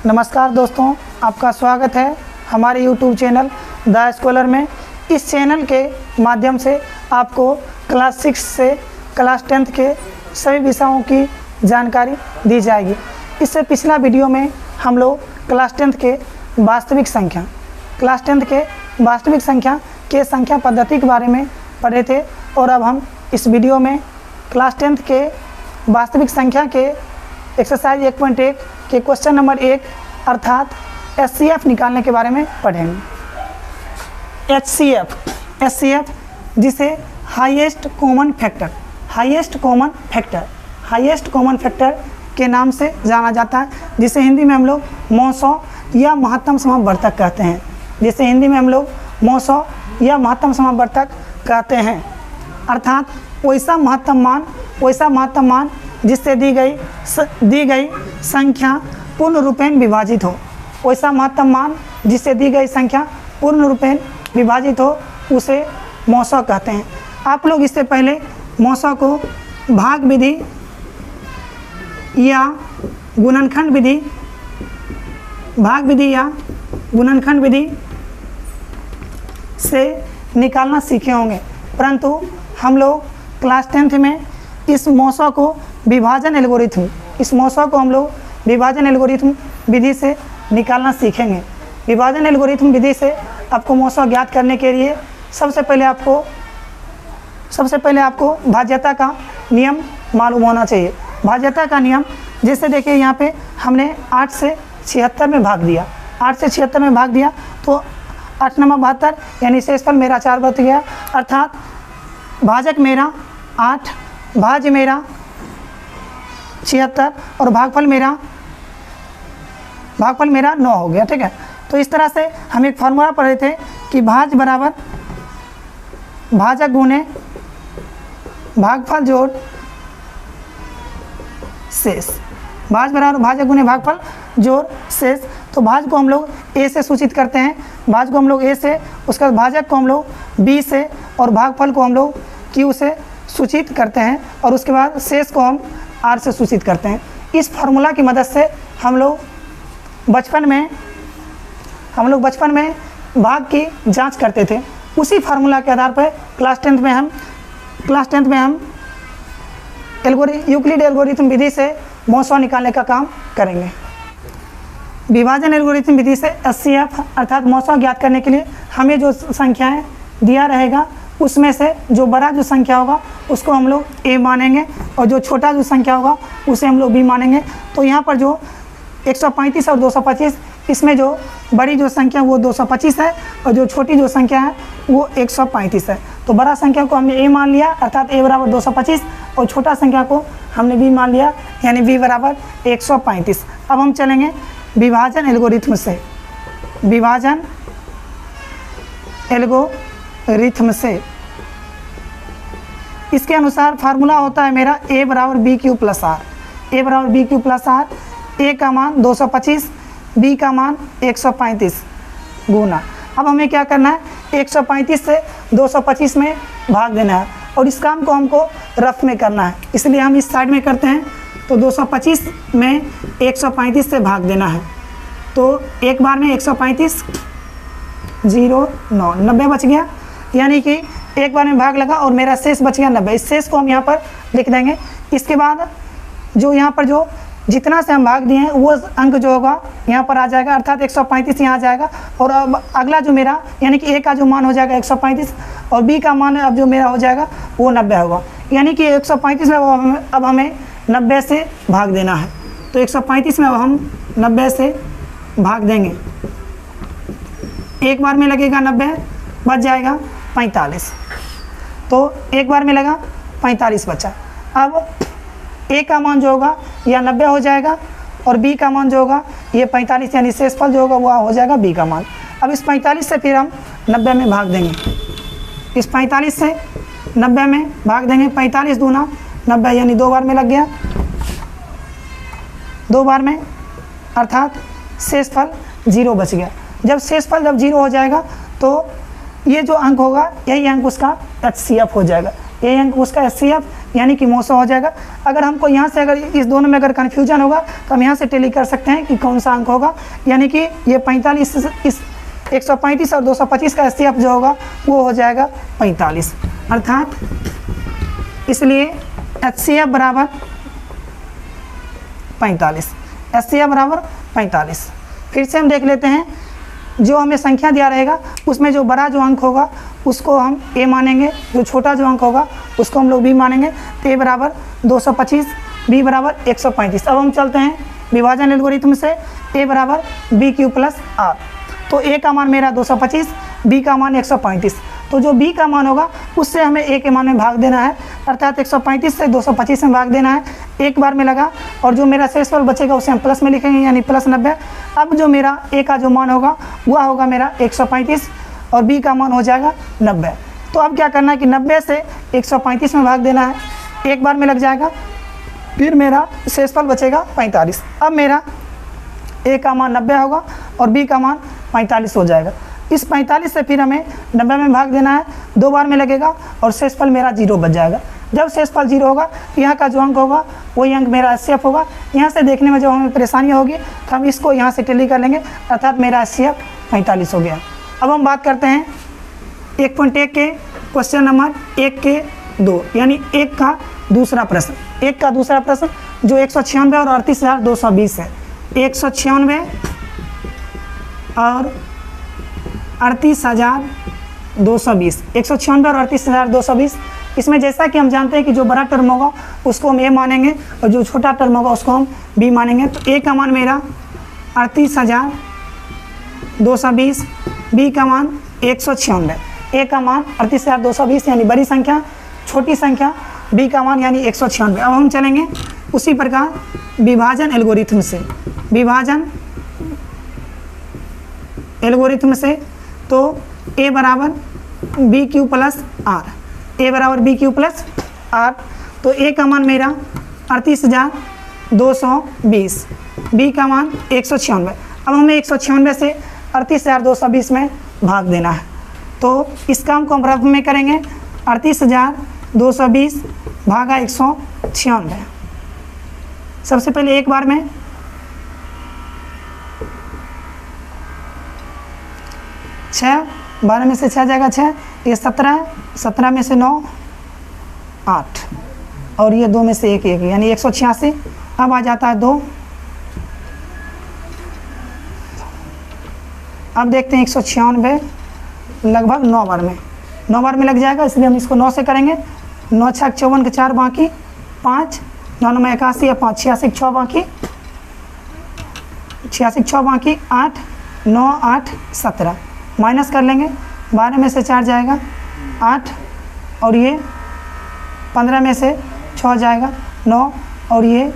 नमस्कार दोस्तों, आपका स्वागत है हमारे YouTube चैनल द स्कॉलर में। इस चैनल के माध्यम से आपको क्लास 6 से क्लास 10th के सभी विषयों की जानकारी दी जाएगी। इससे पिछला वीडियो में हम लोग क्लास 10th के वास्तविक संख्या के संख्या पद्धति के बारे में पढ़े थे और अब हम इस वीडियो में क्लास 10th के वास्तविक संख्या के एक्सरसाइज 1.1 के क्वेश्चन नंबर 1 अर्थात HCF निकालने के बारे में पढ़ेंगे। HCF जिसे हाईएस्ट कॉमन फैक्टर के नाम से जाना जाता है, जिसे हिंदी में हम लोग मौसौ या महत्तम समवर्तक कहते हैं। अर्थात वैसा महत्तम मान जिससे दी गई संख्या पूर्ण रूपेण विभाजित हो, उसे मौसौ कहते हैं। आप लोग इससे पहले मौसौ को भाग विधि या गुणनखंड विधि से निकालना सीखे होंगे, परंतु हम लोग क्लास 10th में इस मौसौ को विभाजन एल्गोरिथम विधि से निकालना सीखेंगे। विभाजन एल्गोरिथम विधि से आपको मौसौ ज्ञात करने के लिए सबसे पहले आपको भाज्यता का नियम मालूम होना चाहिए। भाज्यता का नियम जैसे देखिए, यहाँ पे हमने 8 से 76 में भाग दिया तो 8 नंबर 72 यानी शेषफल मेरा 4 बच गया। अर्थात भाजक मेरा 8, भाज्य मेरा 76 और भागफल मेरा 9 हो गया। ठीक है, तो इस तरह से हम एक फार्मूला पढ़े थे कि भाज्य बराबर भाजक गुणे भागफल जोड़ शेष, भाज्य बराबर भाजक गुणे भागफल जोड़ शेष। तो भाज्य को हम लोग ए से सूचित करते हैं, भाज्य को हम लोग ए से, उसके बाद भाजक को हम लोग बी से और भागफल को हम लोग क्यू से सूचित करते हैं और उसके बाद शेष को हम आर से सूचित करते हैं। इस फार्मूला की मदद से हम लोग बचपन में भाग की जांच करते थे। उसी फार्मूला के आधार पर क्लास 10th में हम यूक्लिड एल्गोरिथम विधि से मौसौ निकालने का काम करेंगे। विभाजन एल्गोरिथम विधि से HCF अर्थात मौसौ ज्ञात करने के लिए हमें जो संख्याएं दिया रहेगा उसमें से जो बड़ा जो संख्या होगा उसको हम लोग A मानेंगे और जो छोटा जो संख्या होगा उसे हम लोग B मानेंगे। तो यहाँ पर जो 135 और 225, इसमें जो बड़ी जो संख्या वो 225 है और जो छोटी जो संख्या है वो 135 है। तो बड़ा संख्या को हमने A मान लिया अर्थात A बराबर 225 और छोटा संख्या को हमने B मान लिया यानी B बराबर 135। अब हम चलेंगे विभाजन एल्गोरिथम से। इसके अनुसार फार्मूला होता है मेरा A बराबर BQ प्लस R। A का मान 225, B का मान 135 गुना। अब हमें क्या करना है, 135 से 225 में भाग देना है और इस काम को हमको रफ में करना है, इसलिए हम इस साइड में करते हैं। तो 225 में 135 से भाग देना है। तो एक बार में 135 0 9 90 बच गया, यानी कि एक बार में भाग लगा और मेरा शेष बच गया 90। इस शेष को हम यहाँ पर लिख देंगे। इसके बाद जो यहाँ पर जो जितना से हम भाग दिए हैं वो अंक जो होगा यहाँ पर आ जाएगा, अर्थात 135 यहाँ आ जाएगा। और अब अगला जो मेरा यानी कि A का जो मान हो जाएगा 135 और B का मान अब जो मेरा हो जाएगा वो 90 होगा, यानी कि 135 में अब हमें 90 से भाग देना है। तो 135 में अब हम 90 से भाग देंगे। एक बार में लगेगा 90, बच जाएगा 45। तो एक बार में लगा 45 बचा। अब A का मान जो होगा यह 90 हो जाएगा और B का मान जो होगा ये 45 यानी शेषफल जो होगा वो हो जाएगा B का मान। अब इस 45 से फिर हम 90 में भाग देंगे। इस 45 से 90 में भाग देंगे। 45 दूना 90 यानी 2 बार में लग गया, 2 बार में, अर्थात शेषफल 0 बच गया। जब शेषफल 0 हो जाएगा तो ये जो अंक होगा यही अंक उसका HCF हो जाएगा। ये अंक उसका HCF यानी कि 900 हो जाएगा। अगर हमको यहाँ से अगर इस दोनों में अगर कन्फ्यूजन होगा तो हम यहाँ से टेली कर सकते हैं कि कौन सा अंक होगा, यानी कि ये 45 इस 135 और 225 का एचसीएफ जो होगा वो हो जाएगा 45, अर्थात इसलिए एचसीएफ बराबर 45, एचसीएफ बराबर 45। फिर से हम देख लेते हैं, जो हमें संख्या दिया रहेगा उसमें जो बड़ा जो अंक होगा उसको हम ए मानेंगे, जो छोटा जो अंक होगा उसको हम लोग बी मानेंगे। तो ए बराबर 225, बी बराबर 135। अब हम चलते हैं विभाजन एल्गोरिथम से, ए बराबर बी क्यू प्लस आर। तो ए का मान मेरा 225, बी का मान 135। तो जो बी का मान होगा उससे हमें ए के मान में भाग देना है, अर्थात 135 से 225 में भाग देना है, एक बार में लगा। और जो मेरा शेषफल बचेगा उसे हम प्लस में लिखेंगे, यानी प्लस 90। अब जो मेरा ए का जो मान होगा वह होगा मेरा 135 और बी का मान हो जाएगा 90। तो अब क्या करना है कि 90 से 135 में भाग देना है, एक बार में लग जाएगा, फिर मेरा शेषफल बचेगा 45। अब मेरा ए का मान 90 होगा और बी का मान 45 हो जाएगा। इस 45 से फिर हमें 90 में भाग देना है, दो बार में लगेगा और शेषफल मेरा 0 बच जाएगा। जब शेषफल 0 होगा तो यहाँ का जो अंक होगा वही अंक मेरा एचसीएफ होगा। यहाँ से देखने में जब हमें परेशानी होगी तो हम इसको यहाँ से टेली कर लेंगे, अर्थात मेरा एचसीएफ 45 हो गया। अब हम बात करते हैं 1.1 के क्वेश्चन नंबर 1 के 2, यानी 1 का दूसरा प्रश्न। 1 का दूसरा प्रश्न जो 196 और 38,220 है, 196 और 38,220, 196 और 38,220। इसमें जैसा कि हम जानते हैं कि जो बड़ा टर्म होगा उसको हम ए मानेंगे और जो छोटा टर्म होगा उसको हम बी मानेंगे। तो ए का मान मेरा 38,220, बी का मान 196, ए का मान 38,220 यानी बड़ी संख्या, छोटी संख्या बी का मान यानी 196। अब हम चलेंगे उसी प्रकार विभाजन एल्गोरिथम से, विभाजन एल्गोरिथम से। तो ए बराबर बी क्यू प्लस आर, ए बराबर बी क्यू प्लस आर। तो ए का मान मेरा 38,220, बी का मान 196। अब हमें 196 से 38,220 में भाग देना है। तो इस काम को हम रफ में करेंगे, 38,220 भागा 196। सबसे पहले एक बार में 6, 12 में से 6 जाएगा 6, ये 17, 17 में से 9 8 और ये 2 में से 1 1, यानी 186। अब आ जाता है 2। अब देखते हैं 196 लगभग 9 बार में, 9 बार में लग जाएगा, इसलिए हम इसको 9 से करेंगे। 9 6 54 के 4 बाकी 5, 9 9 81 या 5 86 6 बाकी 86 6 बाकी 8 9 8 17, माइनस कर लेंगे। 12 में से 4 जाएगा 8 और ये 15 में से 6 जाएगा 9 और ये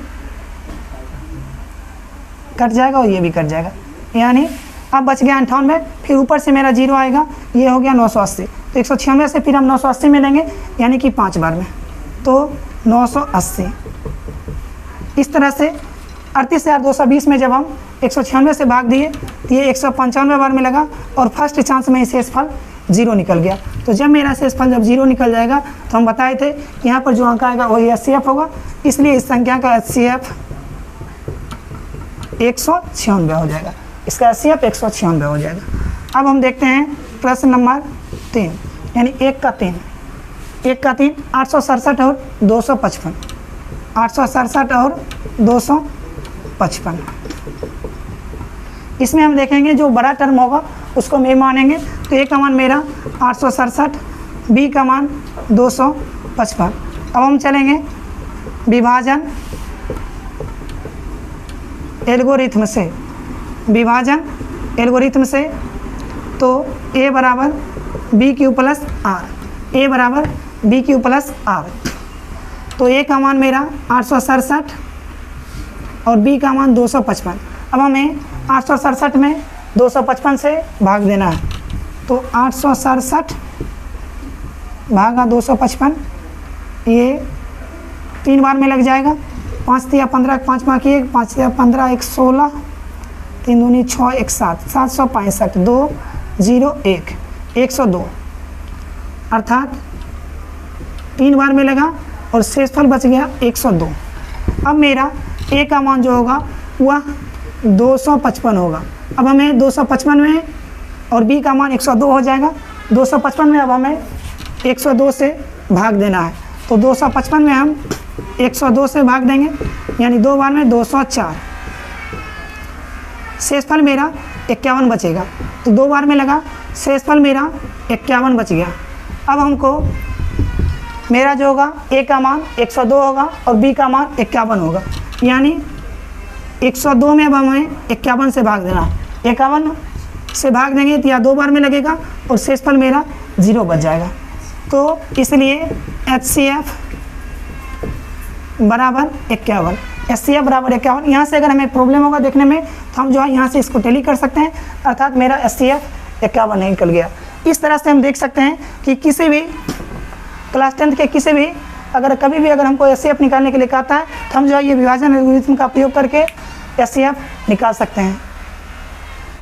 कट जाएगा और ये भी कट जाएगा, यानी अब बच गया 98। फिर ऊपर से मेरा 0 आएगा, ये हो गया 980। तो 196 से फिर हम 980 में लेंगे, यानी कि 5 बार में, तो 980। इस तरह से 38,220 में जब हम 196 से भाग दिए तो ये 195 बार में लगा और फर्स्ट चांस में शेषफल 0 निकल गया। तो जब मेरा शेषफल जब 0 निकल जाएगा तो हम बताए थे कि यहाँ पर जो अंक आएगा वही एचसीएफ होगा, इसलिए इस संख्या का एचसीएफ 196 हो जाएगा, इसका एचसीएफ 196 हो जाएगा। अब हम देखते हैं प्रश्न नंबर 3, यानी 1 का 3, 1 का 3 867 और 255, 867 और 255। इसमें हम देखेंगे जो बड़ा टर्म होगा उसको हम ए मानेंगे। तो ए का मान मेरा 867, बी का मान 255। अब हम चलेंगे विभाजन एल्गोरिथम से, विभाजन एल्गोरिथम से। तो ए बराबर बी क्यू प्लस आर, ए बराबर बी क्यू प्लस आर। तो ए का मान मेरा 867 और बी का मान 255। अब हमें 867 में 255 से भाग देना है। तो 867 भागा 255, ये 3 बार में लग जाएगा। 5 तिया 15, 5 बाकी 1, 5 तिया 15, 1 16, 3 दूनी 6, 1 7, 765, 2 0 1, 102, अर्थात 3 बार में लगा और शेषफल बच गया 102। अब मेरा ए का मान जो होगा वह 255 होगा। अब हमें 255 में और बी का मान 102 हो जाएगा। 255 में अब हमें 102 से भाग देना है, तो 255 में हम 102 से भाग देंगे, यानी 2 बार में 204। शेषफल मेरा 51 बचेगा, तो 2 बार में लगा, शेषफल मेरा 51 बच गया। अब हमको मेरा जो होगा ए का मान 102 होगा और बी का मान 51 होगा, यानी 102 में अब हमें 51 से भाग देना है। 51 से भाग देंगे तो या 2 बार में लगेगा और शेषफल मेरा 0 बच जाएगा। तो इसलिए HCF बराबर 51, HCF बराबर 51। यहाँ से अगर हमें प्रॉब्लम होगा देखने में तो हम जो है यहाँ से इसको टैली कर सकते हैं, अर्थात मेरा HCF 51 निकल गया। इस तरह से हम देख सकते हैं कि किसी भी क्लास 10th के किसी भी अगर कभी भी अगर हमको HCF निकालने के लिए कहता है तो हम जो है ये विभाजन एल्गोरिथम का प्रयोग करके HCF निकाल सकते हैं।